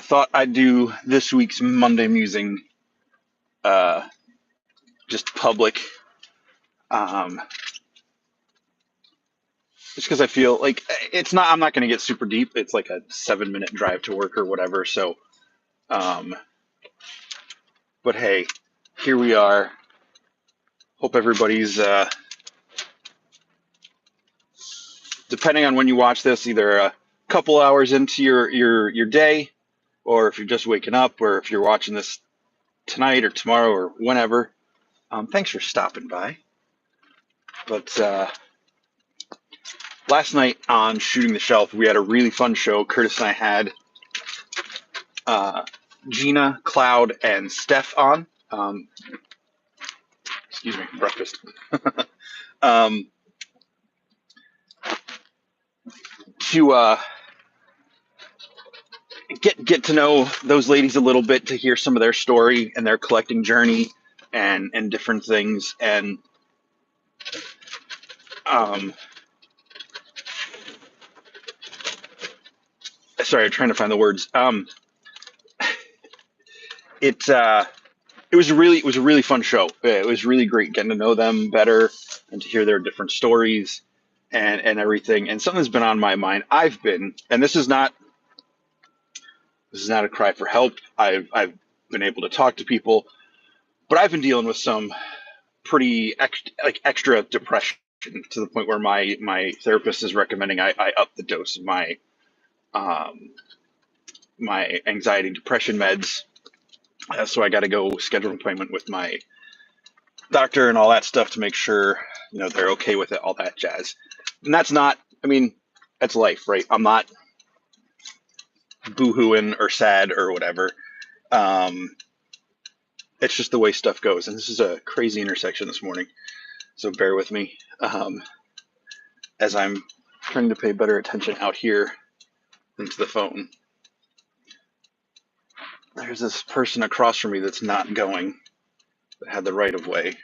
thought I'd do this week's Monday musing uh, just public, um, just because I feel like it's not. I'm not going to get super deep. It's like a 7 minute drive to work or whatever. So, um, but hey, here we are. Hope everybody's depending on when you watch this, either a couple hours into your day, or if you're just waking up, or if you're watching this tonight or tomorrow or whenever. Thanks for stopping by. But last night on Shooting the Shelf, we had a really fun show. Curtis and I had uh, Gina, Cloud, and Steph on. Excuse me, breakfast. um, to get to know those ladies a little bit, to hear some of their story and their collecting journey and different things. And sorry, I'm trying to find the words. It it was a really fun show. It was really great getting to know them better and to hear their different stories and everything. And something that's been on my mind. And this is not a cry for help. I've been able to talk to people, but I've been dealing with some pretty extra depression, to the point where my therapist is recommending I up the dose of um, my anxiety depression meds. So I got to go schedule an appointment with my doctor and all that stuff to make sure they're okay with it, all that jazz. And that's not, I mean, that's life, right? I'm not boohooing or sad or whatever. It's just the way stuff goes. And this is a crazy intersection this morning, so bear with me as I'm trying to pay better attention out here into the phone. There's this person across from me that's not going, that had the right of way.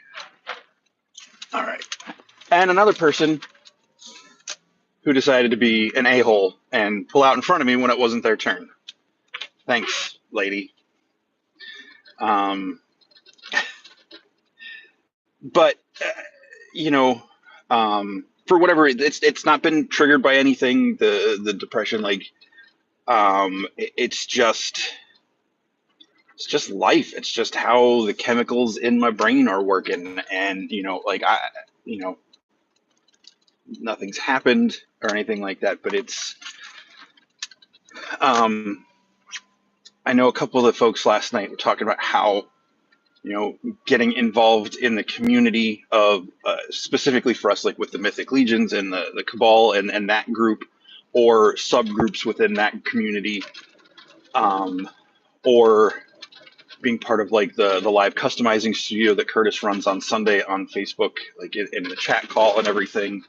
All right. And another person who decided to be an a-hole and pull out in front of me when it wasn't their turn. Thanks, lady. But for whatever, it's not been triggered by anything. The depression, it's just life. It's just how the chemicals in my brain are working, and nothing's happened or anything like that. But it's I know a couple of the folks last night were talking about how getting involved in the community of specifically for us, like with the Mythic Legions and the Cabal and that group, or subgroups within that community, or being part of like the live customizing studio that Curtis runs on Sunday on Facebook, like in the chat call and everything,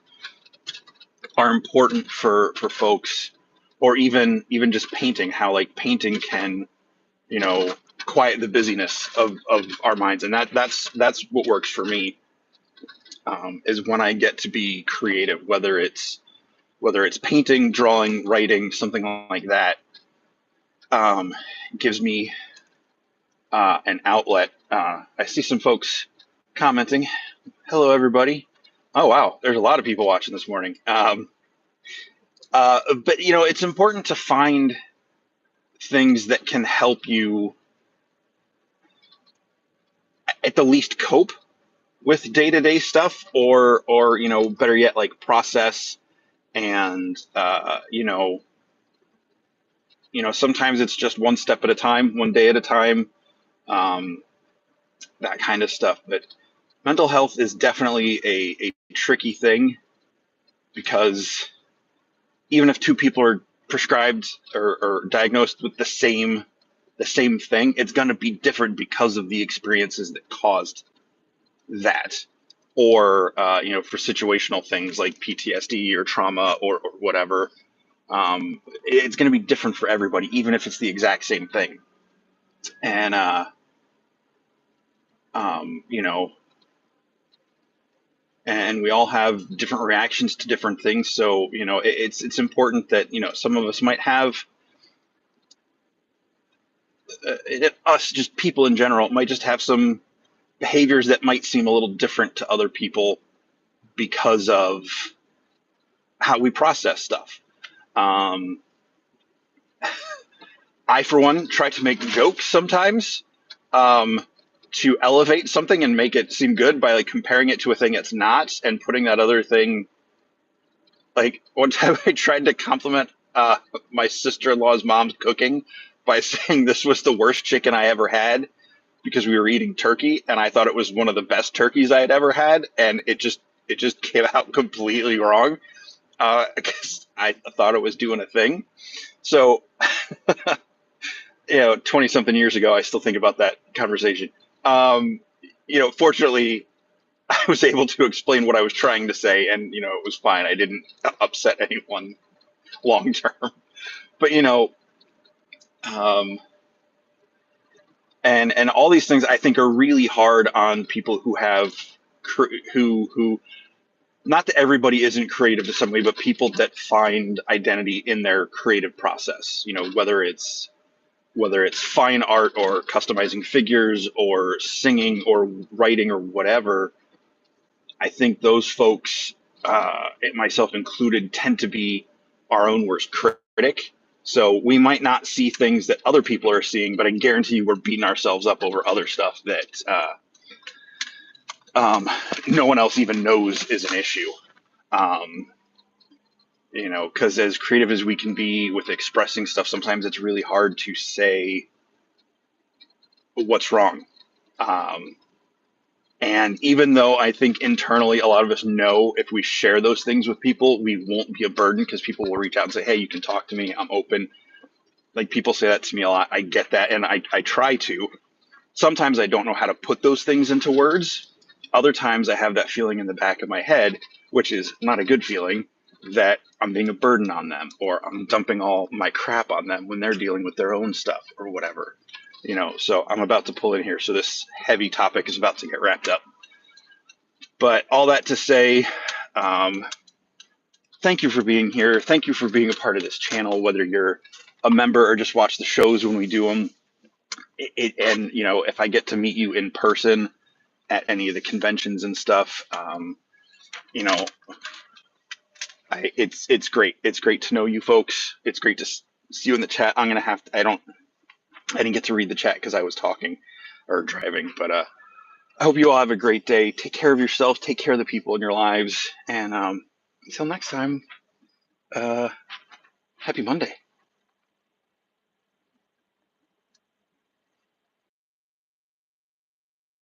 are important for folks. Or even just painting, how like painting can quiet the busyness of our minds. And that's what works for me, is when I get to be creative, whether it's painting, drawing, writing, something like that. Gives me an outlet. I see some folks commenting. Hello, everybody. Oh, wow. There's a lot of people watching this morning. But it's important to find things that can help you at the least cope with day-to-day stuff, or better yet, like process. And sometimes it's just one step at a time, one day at a time, that kind of stuff. But mental health is definitely a tricky thing, because even if two people are prescribed or diagnosed with the same thing, it's going to be different because of the experiences that caused that. Or for situational things like PTSD or trauma or whatever, it's going to be different for everybody, even if it's the exact same thing. And and we all have different reactions to different things. So it's important that some of us might have us, just people in general, might just have some behaviors that might seem a little different to other people because of how we process stuff. Um, I, for one, try to make jokes sometimes, um, to elevate something and make it seem good by like comparing it to a thing it's not and putting that other thing. Like one time, I tried to compliment my sister-in-law's mom's cooking by saying this was the worst chicken I ever had because we were eating turkey, and I thought it was one of the best turkeys I had ever had, and it just came out completely wrong because I thought it was doing a thing. So 20 something years ago, I still think about that conversation. Um, Fortunately, I was able to explain what I was trying to say, and it was fine. I didn't upset anyone long term. But um, and all these things I think are really hard on people who have who not that everybody isn't creative to some way, but people that find identity in their creative process. Whether it's fine art or customizing figures or singing or writing or whatever. I think those folks, myself included, tend to be our own worst critic. So we might not see things that other people are seeing, but I guarantee you we're beating ourselves up over other stuff that no one else even knows is an issue. Um, because as creative as we can be with expressing stuff, sometimes it's really hard to say what's wrong. Um, And even though I think internally a lot of us know if we share those things with people, we won't be a burden because people will reach out and say, hey, you can talk to me. I'm open. Like people say that to me a lot. I get that. And I try to. Sometimes I don't know how to put those things into words. Other times I have that feeling in the back of my head, which is not a good feeling, that I'm being a burden on them or I'm dumping all my crap on them when they're dealing with their own stuff or whatever. So I'm about to pull in here. So this heavy topic is about to get wrapped up. But all that to say, um, thank you for being here. Thank you for being a part of this channel, whether you're a member or just watch the shows when we do them. And if I get to meet you in person at any of the conventions and stuff, you know, it's great. It's great to know you folks. It's great to see you in the chat. I'm gonna have to. I didn't get to read the chat because I was talking or driving, but I hope you all have a great day. Take care of yourself. Take care of the people in your lives. And until next time, happy Monday.